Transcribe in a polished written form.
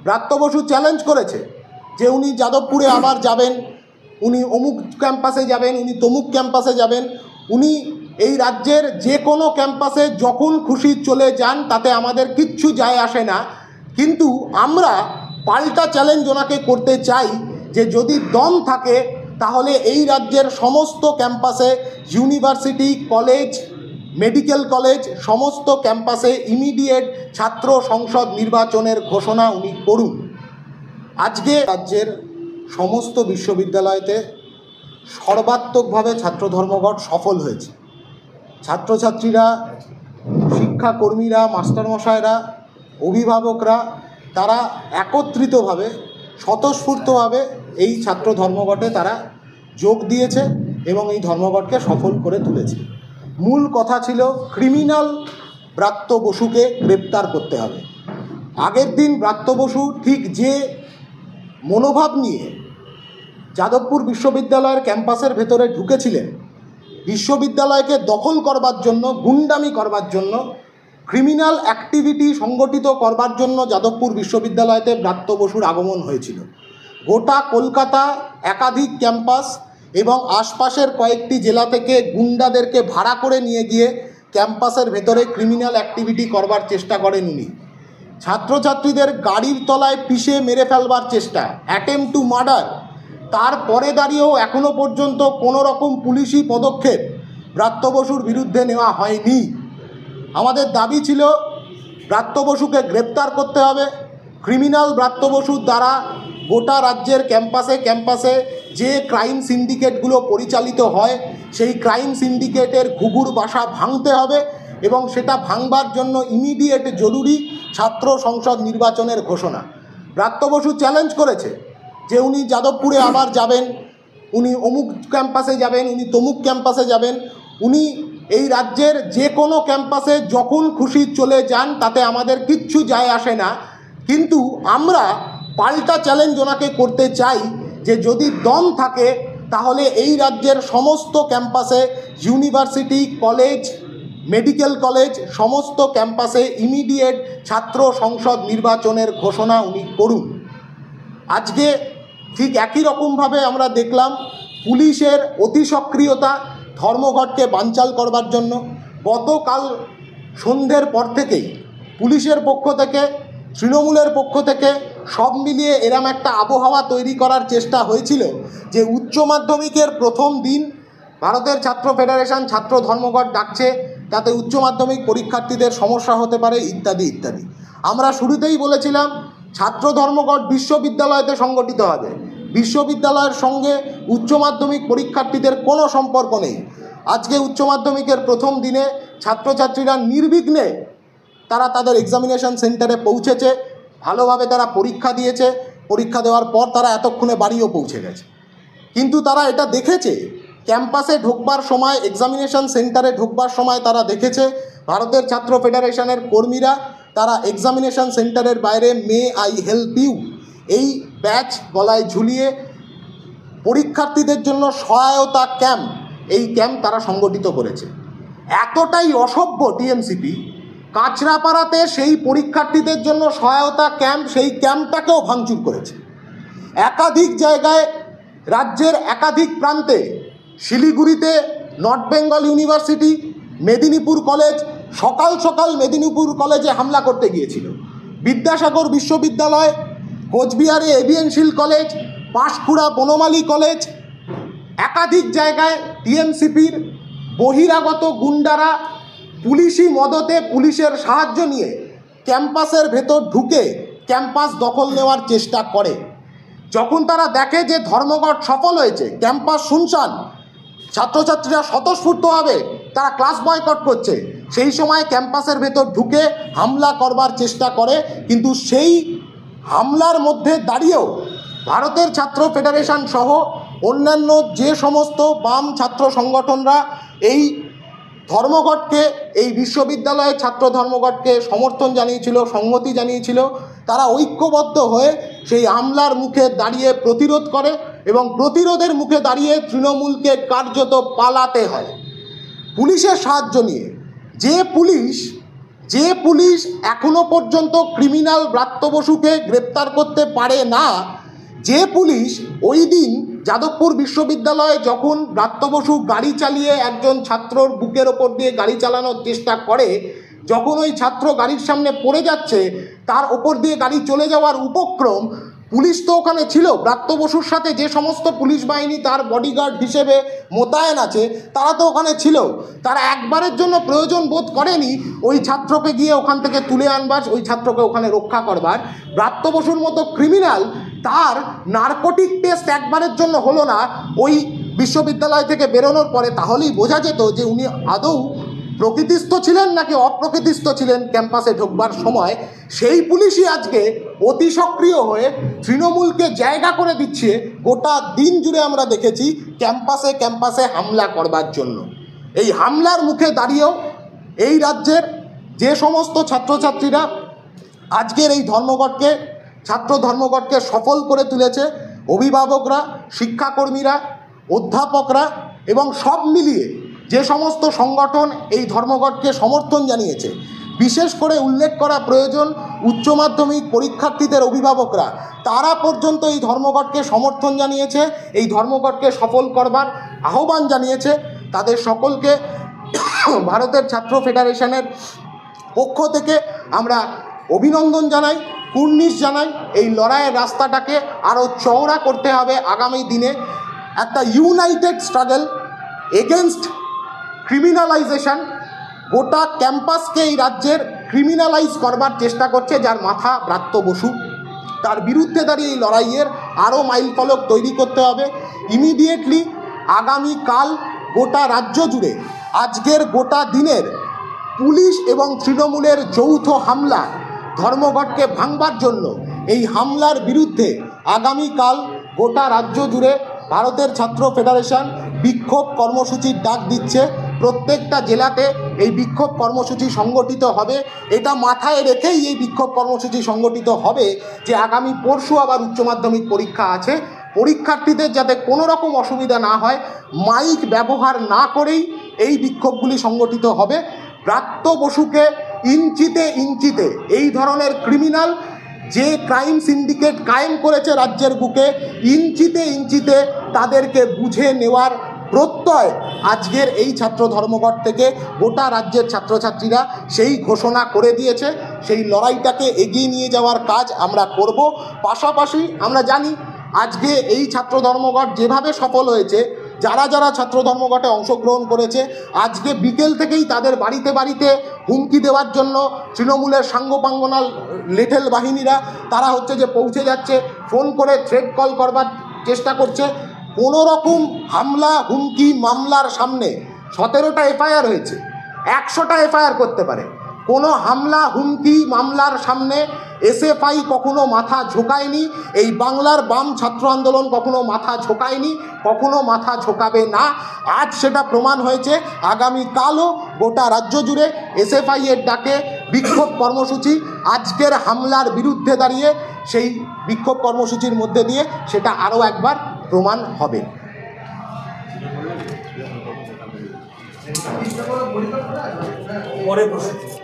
Bratya Basu challenge করেছে যে উনি যাদবপুরে আবার যাবেন, উনি অমুক ক্যাম্পাসে যাবেন, উনি তমুক ক্যাম্পাসে যাবেন, উনি এই রাজ্যের যে কোনো ক্যাম্পাসে যখন খুশি চলে যান, তাতে আমাদের কিচ্ছু যায় আসে না। কিন্তু আমরা পাল্টা চ্যালেঞ্জ ওনাকে করতে চাই যে যদি দম থাকে তাহলে এই রাজ্যের সমস্ত ক্যাম্পাসে, ইউনিভার্সিটি, কলেজ, মেডিকেল কলেজ, সমস্ত ক্যাম্পাসে ইমিডিয়েট ছাত্র সংসদ নির্বাচনের ঘোষণা উনি করুন। আজকে রাজ্যের সমস্ত বিশ্ববিদ্যালয়তে সর্বাত্মকভাবে ছাত্র ধর্মঘট সফল হয়েছে। ছাত্রছাত্রীরা, শিক্ষাকর্মীরা, মাস্টারমশাইরা, অভিভাবকরা তারা একত্রিতভাবে, স্বতঃস্ফূর্তভাবে এই ছাত্র ধর্মঘটে তারা যোগ দিয়েছে এবং এই ধর্মঘটকে সফল করে তুলেছে। মূল কথা ছিল ক্রিমিনাল ব্রাত্য বসুকে গ্রেপ্তার করতে হবে। আগের দিন ব্রাত্য বসু ঠিক যে মনোভাব নিয়ে যাদবপুর বিশ্ববিদ্যালয়ের ক্যাম্পাসের ভেতরে ঢুকেছিলেন, বিশ্ববিদ্যালয়কে দখল করবার জন্য, গুন্ডামি করবার জন্য, ক্রিমিনাল অ্যাক্টিভিটি সংগঠিত করবার জন্য যাদবপুর বিশ্ববিদ্যালয়তে ব্রাত্য বসুর আগমন হয়েছিল। গোটা কলকাতা একাধিক ক্যাম্পাস এবং আশপাশের কয়েকটি জেলা থেকে গুন্ডাদেরকে ভাড়া করে নিয়ে গিয়ে ক্যাম্পাসের ভেতরে ক্রিমিনাল অ্যাক্টিভিটি করবার চেষ্টা করেন উনি। ছাত্রছাত্রীদের গাড়ির তলায় পিষে মেরে ফেলবার চেষ্টা, অ্যাটেম্প টু মার্ডার। তারপরে দাঁড়িয়েও এখনও পর্যন্ত কোনো রকম পুলিশি পদক্ষেপ ব্রাত্য বসুর বিরুদ্ধে নেওয়া হয়নি। আমাদের দাবি ছিল ব্রাত্য বসুকে গ্রেপ্তার করতে হবে। ক্রিমিনাল ব্রাত্য বসুর দ্বারা গোটা রাজ্যের ক্যাম্পাসে ক্যাম্পাসে যে ক্রাইম সিন্ডিকেটগুলো পরিচালিত হয়, সেই ক্রাইম সিন্ডিকেটের ঘুঘুর বাসা ভাঙতে হবে এবং সেটা ভাঙবার জন্য ইমিডিয়েট জরুরি ছাত্র সংসদ নির্বাচনের ঘোষণা। ব্রাত্য বসু চ্যালেঞ্জ করেছে যে উনি যাদবপুরে আবার যাবেন, উনি অমুক ক্যাম্পাসে যাবেন, উনি তমুক ক্যাম্পাসে যাবেন, উনি এই রাজ্যের যে কোনো ক্যাম্পাসে যখন খুশি চলে যান, তাতে আমাদের কিচ্ছু যায় আসে না। কিন্তু আমরা পাল্টা চ্যালেঞ্জ ওনাকে করতে চাই যে যদি দম থাকে তাহলে এই রাজ্যের সমস্ত ক্যাম্পাসে, ইউনিভার্সিটি, কলেজ, মেডিকেল কলেজ, সমস্ত ক্যাম্পাসে ইমিডিয়েট ছাত্র সংসদ নির্বাচনের ঘোষণা উনি করুন। আজকে ঠিক একই রকমভাবে আমরা দেখলাম পুলিশের অতি সক্রিয়তা ধর্মঘটকে বানচাল করবার জন্য। গতকাল সন্ধ্যের পর থেকেই পুলিশের পক্ষ থেকে, তৃণমূলের পক্ষ থেকে সব মিলিয়ে এরম একটা আবহাওয়া তৈরি করার চেষ্টা হয়েছিল যে উচ্চ মাধ্যমিকের প্রথম দিন ভারতের ছাত্র ফেডারেশন ছাত্র ধর্মঘট ডাকছে, তাতে উচ্চ মাধ্যমিক পরীক্ষার্থীদের সমস্যা হতে পারে ইত্যাদি ইত্যাদি। আমরা শুরুতেই বলেছিলাম ছাত্র ধর্মঘট বিশ্ববিদ্যালয়তে সংগঠিত হবে, বিশ্ববিদ্যালয়ের সঙ্গে উচ্চ মাধ্যমিক পরীক্ষার্থীদের কোনো সম্পর্ক নেই। আজকে উচ্চ মাধ্যমিকের প্রথম দিনে ছাত্রছাত্রীরা নির্বিঘ্নে তারা তাদের এক্সামিনেশন সেন্টারে পৌঁছেছে, ভালোভাবে তারা পরীক্ষা দিয়েছে, পরীক্ষা দেওয়ার পর তারা এতক্ষণে বাড়িও পৌঁছে গেছে। কিন্তু তারা এটা দেখেছে ক্যাম্পাসে ঢোকবার সময়, এক্সামিনেশন সেন্টারে ঢোকবার সময় তারা দেখেছে ভারতের ছাত্র ফেডারেশনের কর্মীরা তারা এক্সামিনেশন সেন্টারের বাইরে মে আই হেল্প ইউ এই ব্যাচ গলায় ঝুলিয়ে পরীক্ষার্থীদের জন্য সহায়তা ক্যাম্প, এই ক্যাম্প তারা সংগঠিত করেছে। এতটাই অসভ্য টিএমসিপি, কাঁচরাপাড়াতে সেই পরীক্ষার্থীদের জন্য সহায়তা ক্যাম্প, সেই ক্যাম্পটাকেও ভাঙচুর করেছে। একাধিক জায়গায় রাজ্যের একাধিক প্রান্তে, শিলিগুড়িতে north Bengal university, Medinipur college, সকাল সকাল মেদিনীপুর কলেজে হামলা করতে গিয়েছিল। বিদ্যাসাগর বিশ্ববিদ্যালয়, কোচবিহারে এভিএনশিল কলেজ, পাঁশকুড়া বনমালী কলেজ, একাধিক জায়গায় টিএমসিপির বহিরাগত গুন্ডারা পুলিশি মদতে, পুলিশের সাহায্য নিয়ে ক্যাম্পাসের ভেতর ঢুকে ক্যাম্পাস দখল নেওয়ার চেষ্টা করে। যখন তারা দেখে যে ধর্মঘট সফল হয়েছে, ক্যাম্পাস শুনশান, ছাত্রছাত্রীরা স্বতঃস্ফূর্তভাবে তারা ক্লাস বয়কট করছে, সেই সময় ক্যাম্পাসের ভেতর ঢুকে হামলা করবার চেষ্টা করে। কিন্তু সেই হামলার মধ্যে দাঁড়িয়েও ভারতের ছাত্র ফেডারেশন সহ অন্যান্য যে সমস্ত বাম ছাত্র সংগঠনরা এই ধর্মঘটকে, এই বিশ্ববিদ্যালয়ের ছাত্র ধর্মঘটকে সমর্থন জানিয়েছিল, সংহতি জানিয়েছিল, তারা ঐক্যবদ্ধ হয়ে সেই হামলার মুখে দাঁড়িয়ে প্রতিরোধ করে এবং প্রতিরোধের মুখে দাঁড়িয়ে তৃণমূলকে কার্যত পালাতে হয় পুলিশের সাহায্য নিয়ে। যে পুলিশ যে পুলিশ এখনো পর্যন্ত ক্রিমিনাল ব্রাত্য বসুকে গ্রেপ্তার করতে পারে না, যে পুলিশ ওই দিন যাদবপুর বিশ্ববিদ্যালয়ে যখন ব্রাত্য বসু গাড়ি চালিয়ে একজন ছাত্রর বুকের ওপর দিয়ে গাড়ি চালানোর চেষ্টা করে, যখন ওই ছাত্র গাড়ির সামনে পড়ে যাচ্ছে, তার ওপর দিয়ে গাড়ি চলে যাওয়ার উপক্রম, পুলিশ তো ওখানে ছিল। ব্রাত্য বসুর সাথে যে সমস্ত পুলিশ বাহিনী তার বডিগার্ড হিসেবে মোতায়েন আছে তারা তো ওখানে ছিল। তারা একবারের জন্য প্রয়োজন বোধ করেনি ওই ছাত্রকে গিয়ে ওখান থেকে তুলে আনবার, ওই ছাত্রকে ওখানে রক্ষা করবার। ব্রাত্য বসুর মতো ক্রিমিনাল, তার নার্কোটিক টেস্ট একবারের জন্য হলো না ওই বিশ্ববিদ্যালয় থেকে বেরোনোর পরে, তাহলেই বোঝা যেত যে উনি আদৌ প্রকৃতিস্থ ছিলেন নাকি অপ্রকৃতিস্থ ছিলেন ক্যাম্পাসে ঢোকবার সময়। সেই পুলিশই আজকে অতি সক্রিয় হয়ে তৃণমূলকে জায়গা করে দিচ্ছে। গোটা দিন জুড়ে আমরা দেখেছি ক্যাম্পাসে ক্যাম্পাসে হামলা করবার জন্য। এই হামলার মুখে দাঁড়িয়েও এই রাজ্যের যে সমস্ত ছাত্রছাত্রীরা আজকের এই ধর্মঘটকে, ছাত্র ধর্মঘটকে সফল করে তুলেছে, অভিভাবকরা, শিক্ষাকর্মীরা, অধ্যাপকরা এবং সব মিলিয়ে যে সমস্ত সংগঠন এই ধর্মঘটকে সমর্থন জানিয়েছে, বিশেষ করে উল্লেখ করা প্রয়োজন উচ্চ মাধ্যমিক পরীক্ষার্থীদের অভিভাবকরা, তারা পর্যন্ত এই ধর্মঘটকে সমর্থন জানিয়েছে, এই ধর্মঘটকে সফল করবার আহ্বান জানিয়েছে। তাদের সকলকে ভারতের ছাত্র ফেডারেশনের পক্ষ থেকে আমরা অভিনন্দন জানাই, কুর্নিশ জানাই। এই লড়াইয়ের রাস্তাটাকে আরও চওড়া করতে হবে আগামী দিনে। একটা ইউনাইটেড স্ট্রাগল এগেনস্ট ক্রিমিনালাইজেশন। গোটা ক্যাম্পাসকে এই রাজ্যের ক্রিমিনালাইজ করবার চেষ্টা করছে যার মাথা ব্রাত্য বসু। তার বিরুদ্ধে দাঁড়িয়ে এই লড়াইয়ের আরও মাইলফলক তৈরি করতে হবে। ইমিডিয়েটলি আগামীকাল গোটা রাজ্য জুড়ে আজকের গোটা দিনের পুলিশ এবং তৃণমূলের যৌথ হামলা ধর্মঘটকে ভাঙবার জন্য, এই হামলার বিরুদ্ধে আগামীকাল গোটা রাজ্য জুড়ে ভারতের ছাত্র ফেডারেশন বিক্ষোভ কর্মসূচির ডাক দিচ্ছে। প্রত্যেকটা জেলাতে এই বিক্ষোভ কর্মসূচি সংগঠিত হবে। এটা মাথায় রেখেই এই বিক্ষোভ কর্মসূচি সংগঠিত হবে যে আগামী পরশু আবার উচ্চ মাধ্যমিক পরীক্ষা আছে। পরীক্ষার্থীদের যাতে কোনো রকম অসুবিধা না হয়, মাইক ব্যবহার না করেই এই বিক্ষোভগুলি সংগঠিত হবে। ব্রাত্য বসুকে ইঞ্চিতে ইঞ্চিতে, এই ধরনের ক্রিমিনাল যে ক্রাইম সিন্ডিকেট কায়েম করেছে রাজ্যের বুকে, ইঞ্চিতে ইঞ্চিতে তাদেরকে বুঝে নেওয়ার প্রত্যয় আজকের এই ছাত্র ধর্মঘট থেকে গোটা রাজ্যের ছাত্রছাত্রীরা সেই ঘোষণা করে দিয়েছে। সেই লড়াইটাকে এগিয়ে নিয়ে যাওয়ার কাজ আমরা করব। পাশাপাশি আমরা জানি আজকে এই ছাত্র ধর্মঘট যেভাবে সফল হয়েছে, যারা যারা ছাত্র ধর্মঘটে অংশগ্রহণ করেছে, আজকে বিকেল থেকেই তাদের বাড়িতে বাড়িতে হুমকি দেওয়ার জন্য তৃণমূলের সাঙ্গপাঙ্গনা লেঠেল বাহিনীরা তারা হচ্ছে যে পৌঁছে যাচ্ছে, ফোন করে থ্রেট কল করবার চেষ্টা করছে। কোনো রকম হামলা হুমকি মামলার সামনে 17টা এফআইআর হয়েছে, 100টা এফআইআর করতে পারে। কোনো হামলা হুমকি মামলার সামনে এসএফআই কখনো মাথা ঝোঁকায়নি। এই বাংলার বাম ছাত্র আন্দোলন কখনো মাথা ঝোঁকায়নি, কখনো মাথা ঝোঁকাবে না। আজ সেটা প্রমাণ হয়েছে। আগামীকালও গোটা রাজ্য জুড়ে এসএফআই এর ডাকে বিক্ষোভ কর্মসূচি, আজকের হামলার বিরুদ্ধে দাঁড়িয়ে সেই বিক্ষোভ কর্মসূচির মধ্যে দিয়ে সেটা আরও একবার প্রমাণ হবে। পরে প্রশ্ন